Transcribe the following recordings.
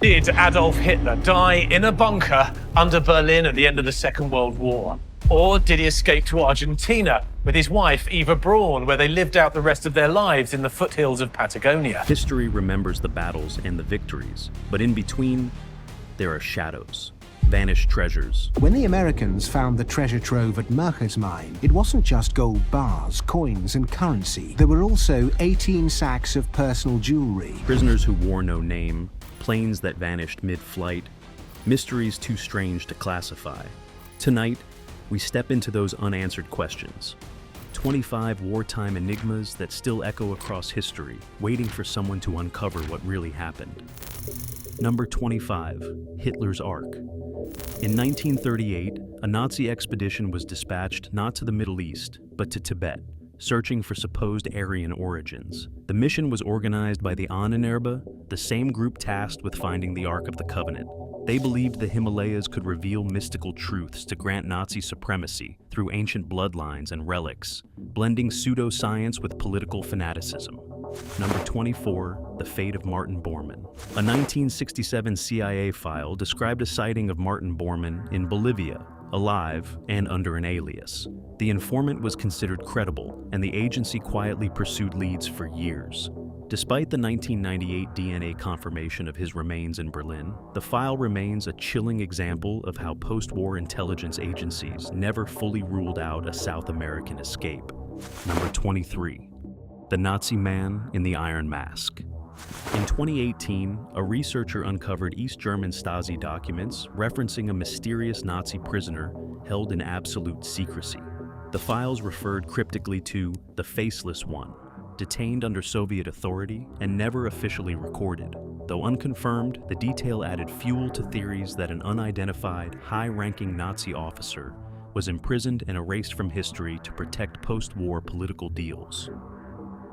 Did Adolf Hitler die in a bunker under Berlin at the end of the Second World War? Or did he escape to Argentina with his wife, Eva Braun, where they lived out the rest of their lives in the foothills of Patagonia? History remembers the battles and the victories, but in between, there are shadows, vanished treasures. When the Americans found the treasure trove at Mercher's mine, it wasn't just gold bars, coins, and currency. There were also 18 sacks of personal jewelry. Prisoners who wore no name, planes that vanished mid-flight, mysteries too strange to classify. Tonight, we step into those unanswered questions. 25 wartime enigmas that still echo across history, waiting for someone to uncover what really happened. Number 25, Hitler's Ark. In 1938, a Nazi expedition was dispatched not to the Middle East, but to Tibet, searching for supposed Aryan origins. The mission was organized by the Ahnenerbe, the same group tasked with finding the Ark of the Covenant. They believed the Himalayas could reveal mystical truths to grant Nazi supremacy through ancient bloodlines and relics, blending pseudoscience with political fanaticism. Number 24, the fate of Martin Bormann. A 1967 CIA file described a sighting of Martin Bormann in Bolivia, alive and under an alias. The informant was considered credible, and the agency quietly pursued leads for years. Despite the 1998 DNA confirmation of his remains in Berlin, the file remains a chilling example of how post-war intelligence agencies never fully ruled out a South American escape. Number 23, the Nazi man in the Iron Mask. In 2018, a researcher uncovered East German Stasi documents referencing a mysterious Nazi prisoner held in absolute secrecy. The files referred cryptically to the Faceless One, detained under Soviet authority and never officially recorded. Though unconfirmed, the detail added fuel to theories that an unidentified, high-ranking Nazi officer was imprisoned and erased from history to protect post-war political deals.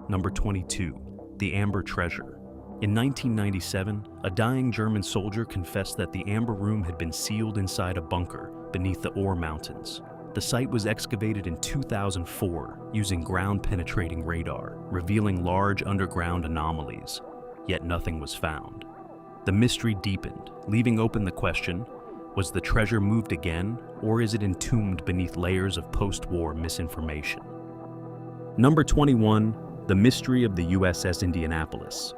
Number 22, the Amber Treasure. In 1997, a dying German soldier confessed that the Amber Room had been sealed inside a bunker beneath the Ore Mountains. The site was excavated in 2004 using ground-penetrating radar, revealing large underground anomalies, yet nothing was found. The mystery deepened, leaving open the question, was the treasure moved again, or is it entombed beneath layers of post-war misinformation? Number 21, the mystery of the USS Indianapolis.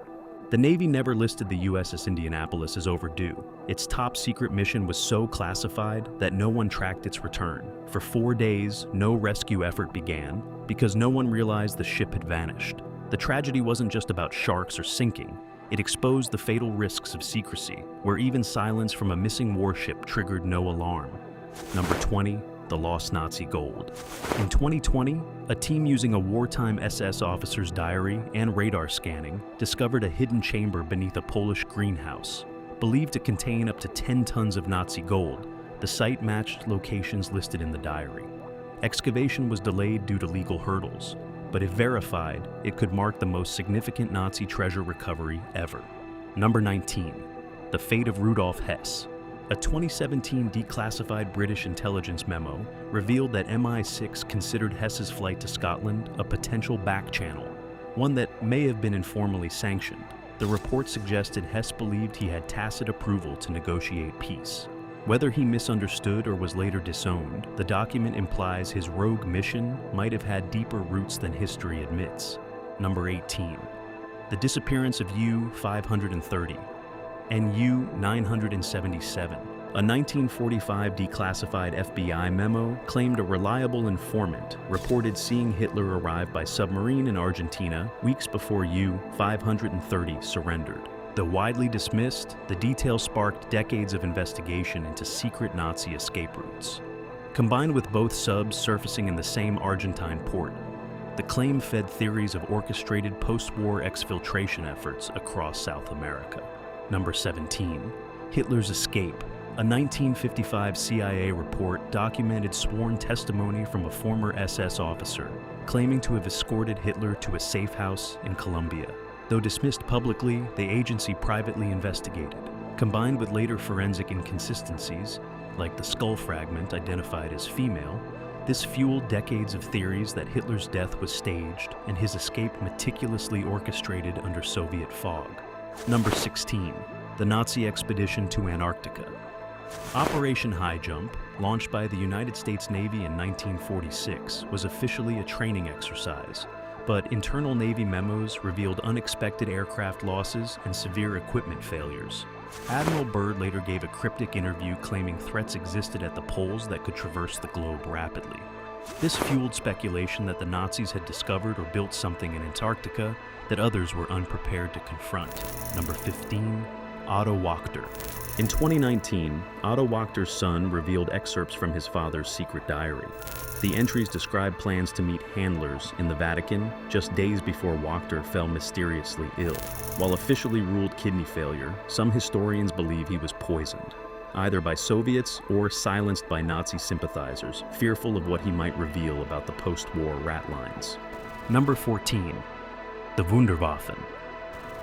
The Navy never listed the USS Indianapolis as overdue. Its top-secret mission was so classified that no one tracked its return. For 4 days, no rescue effort began because no one realized the ship had vanished. The tragedy wasn't just about sharks or sinking. It exposed the fatal risks of secrecy, where even silence from a missing warship triggered no alarm. Number 20, the lost Nazi gold. In 2020, a team using a wartime SS officer's diary and radar scanning discovered a hidden chamber beneath a Polish greenhouse. Believed to contain up to 10 tons of Nazi gold, the site matched locations listed in the diary. Excavation was delayed due to legal hurdles, but if verified, it could mark the most significant Nazi treasure recovery ever. Number 19, the fate of Rudolf Hess. A 2017 declassified British intelligence memo revealed that MI6 considered Hess's flight to Scotland a potential back channel, one that may have been informally sanctioned. The report suggested Hess believed he had tacit approval to negotiate peace. Whether he misunderstood or was later disowned, the document implies his rogue mission might have had deeper roots than history admits. Number 18, the disappearance of U-530. and U-977. A 1945 declassified FBI memo claimed a reliable informant reported seeing Hitler arrive by submarine in Argentina weeks before U-530 surrendered. Though widely dismissed, the detail sparked decades of investigation into secret Nazi escape routes. Combined with both subs surfacing in the same Argentine port, the claim fed theories of orchestrated post-war exfiltration efforts across South America. Number 17, Hitler's escape. A 1955 CIA report documented sworn testimony from a former SS officer, claiming to have escorted Hitler to a safe house in Colombia. Though dismissed publicly, the agency privately investigated. Combined with later forensic inconsistencies, like the skull fragment identified as female, this fueled decades of theories that Hitler's death was staged and his escape meticulously orchestrated under Soviet fog. Number 16, the Nazi expedition to Antarctica. Operation High Jump, launched by the United States Navy in 1946, was officially a training exercise, but internal Navy memos revealed unexpected aircraft losses and severe equipment failures. Admiral Byrd later gave a cryptic interview claiming threats existed at the poles that could traverse the globe rapidly. This fueled speculation that the Nazis had discovered or built something in Antarctica that others were unprepared to confront. Number 15, Otto Wachter. In 2019, Otto Wachter's son revealed excerpts from his father's secret diary. The entries described plans to meet handlers in the Vatican just days before Wachter fell mysteriously ill. While officially ruled kidney failure, some historians believe he was poisoned, either by Soviets or silenced by Nazi sympathizers, fearful of what he might reveal about the post-war rat lines. Number 14, the Wunderwaffen.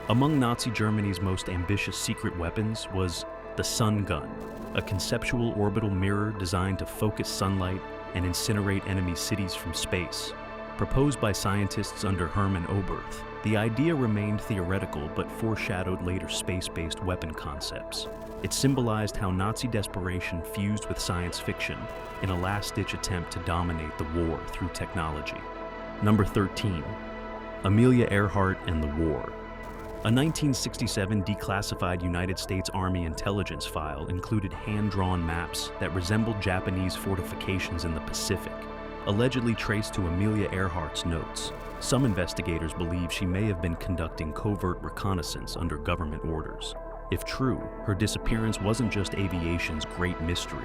Among Nazi Germany's most ambitious secret weapons was the Sun Gun, a conceptual orbital mirror designed to focus sunlight and incinerate enemy cities from space. Proposed by scientists under Hermann Oberth, the idea remained theoretical but foreshadowed later space-based weapon concepts. It symbolized how Nazi desperation fused with science fiction in a last-ditch attempt to dominate the war through technology. Number 13, Amelia Earhart and the War. A 1967 declassified United States Army intelligence file included hand-drawn maps that resembled Japanese fortifications in the Pacific, allegedly traced to Amelia Earhart's notes. Some investigators believe she may have been conducting covert reconnaissance under government orders. If true, her disappearance wasn't just aviation's great mystery.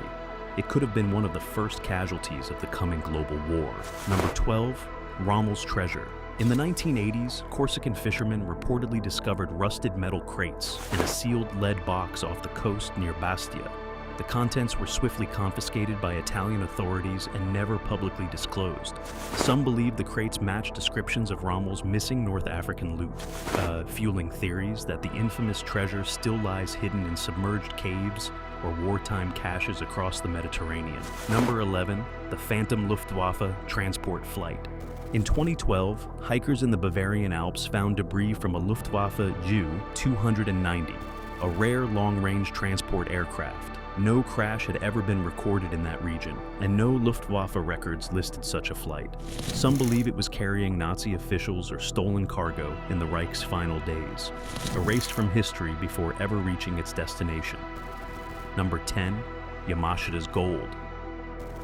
It could have been one of the first casualties of the coming global war. Number 12, Rommel's treasure. In the 1980s, Corsican fishermen reportedly discovered rusted metal crates in a sealed lead box off the coast near Bastia. The contents were swiftly confiscated by Italian authorities and never publicly disclosed. Some believe the crates match descriptions of Rommel's missing North African loot, fueling theories that the infamous treasure still lies hidden in submerged caves or wartime caches across the Mediterranean. Number 11, the Phantom Luftwaffe transport flight. In 2012, hikers in the Bavarian Alps found debris from a Luftwaffe Ju-290, a rare long-range transport aircraft. No crash had ever been recorded in that region, and no Luftwaffe records listed such a flight. Some believe it was carrying Nazi officials or stolen cargo in the Reich's final days, erased from history before ever reaching its destination. Number 10, Yamashita's gold.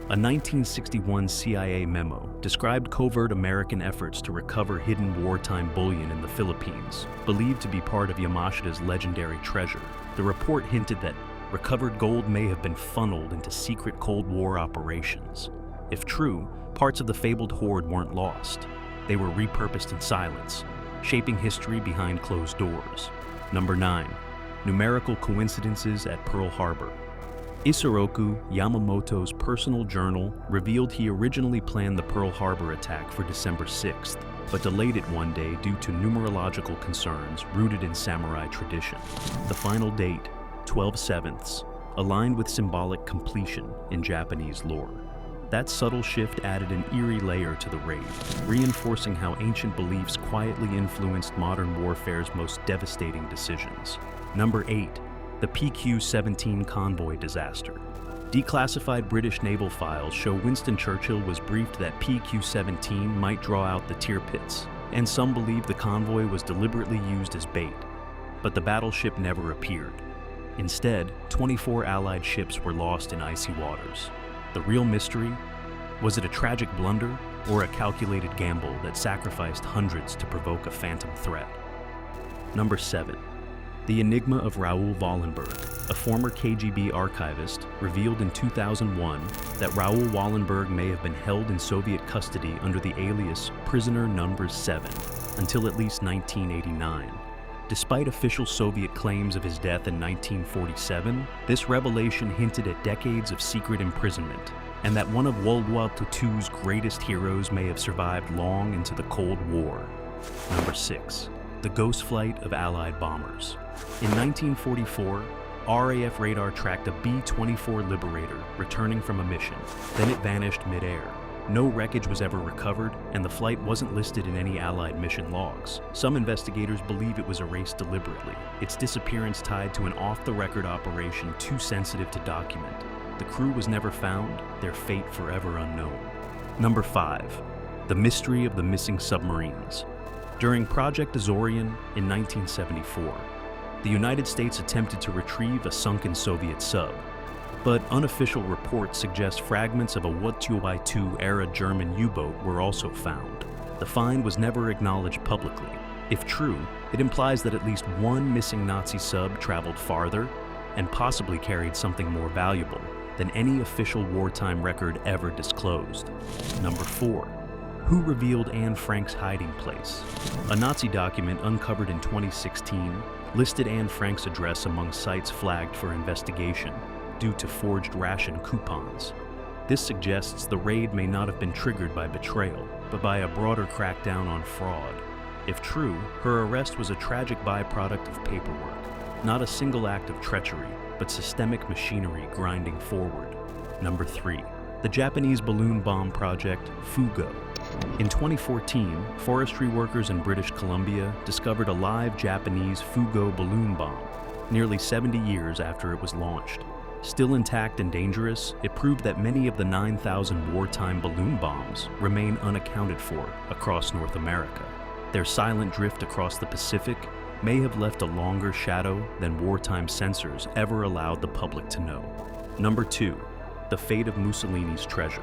A 1961 CIA memo described covert American efforts to recover hidden wartime bullion in the Philippines, believed to be part of Yamashita's legendary treasure. The report hinted that recovered gold may have been funneled into secret Cold War operations. If true, parts of the fabled hoard weren't lost. They were repurposed in silence, shaping history behind closed doors. Number 9, numerical coincidences at Pearl Harbor. Isoroku Yamamoto's personal journal revealed he originally planned the Pearl Harbor attack for December 6th, but delayed it one day due to numerological concerns rooted in samurai tradition. The final date, 12/7, aligned with symbolic completion in Japanese lore. That subtle shift added an eerie layer to the raid, reinforcing how ancient beliefs quietly influenced modern warfare's most devastating decisions. Number 8, the PQ-17 convoy disaster. Declassified British naval files show Winston Churchill was briefed that PQ-17 might draw out the tear pits, and some believe the convoy was deliberately used as bait. But the battleship never appeared. Instead, 24 Allied ships were lost in icy waters. The real mystery? Was it a tragic blunder or a calculated gamble that sacrificed hundreds to provoke a phantom threat? Number 7. The enigma of Raoul Wallenberg. A former KGB archivist revealed in 2001 that Raoul Wallenberg may have been held in Soviet custody under the alias Prisoner Number 7 until at least 1989. Despite official Soviet claims of his death in 1947, this revelation hinted at decades of secret imprisonment, and that one of World War II's greatest heroes may have survived long into the Cold War. Number 6. The ghost flight of Allied bombers. In 1944, RAF radar tracked a B-24 Liberator returning from a mission. Then it vanished mid-air, No wreckage was ever recovered, and the flight wasn't listed in any Allied mission logs. Some investigators believe it was erased deliberately, its disappearance tied to an off-the-record operation too sensitive to document. The crew was never found, their fate forever unknown. Number 5. The mystery of the missing submarines. During Project Azorian in 1974, the United States attempted to retrieve a sunken Soviet sub, but unofficial reports suggest fragments of a Wotuai-II-era German U-boat were also found. The find was never acknowledged publicly. If true, it implies that at least one missing Nazi sub traveled farther and possibly carried something more valuable than any official wartime record ever disclosed. Number 4. Who revealed Anne Frank's hiding place? A Nazi document uncovered in 2016 listed Anne Frank's address among sites flagged for investigation due to forged ration coupons. This suggests the raid may not have been triggered by betrayal, but by a broader crackdown on fraud. If true, her arrest was a tragic byproduct of paperwork, not a single act of treachery, but systemic machinery grinding forward. Number 3. The Japanese balloon bomb project, Fugo. In 2014, forestry workers in British Columbia discovered a live Japanese Fugo balloon bomb, nearly 70 years after it was launched. Still intact and dangerous, it proved that many of the 9,000 wartime balloon bombs remain unaccounted for across North America. Their silent drift across the Pacific may have left a longer shadow than wartime censors ever allowed the public to know. Number 2. The fate of Mussolini's treasure.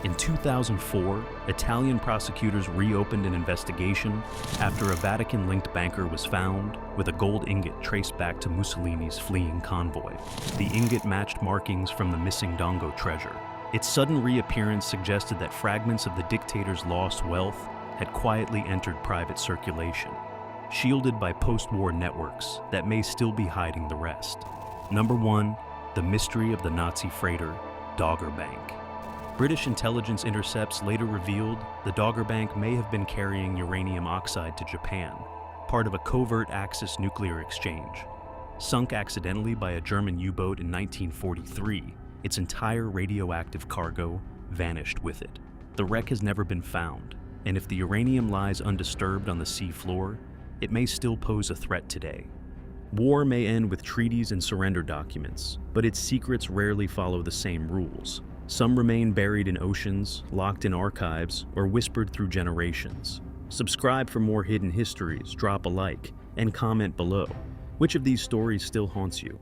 In 2004, Italian prosecutors reopened an investigation after a Vatican-linked banker was found with a gold ingot traced back to Mussolini's fleeing convoy. The ingot matched markings from the missing Dongo treasure. Its sudden reappearance suggested that fragments of the dictator's lost wealth had quietly entered private circulation, shielded by post-war networks that may still be hiding the rest. Number 1. The mystery of the Nazi freighter, Dogger Bank. British intelligence intercepts later revealed the Dogger Bank may have been carrying uranium oxide to Japan, part of a covert Axis nuclear exchange. Sunk accidentally by a German U-boat in 1943, its entire radioactive cargo vanished with it. The wreck has never been found, and if the uranium lies undisturbed on the sea floor, it may still pose a threat today. War may end with treaties and surrender documents, but its secrets rarely follow the same rules. Some remain buried in oceans, locked in archives, or whispered through generations. Subscribe for more hidden histories, drop a like, and comment below. Which of these stories still haunts you?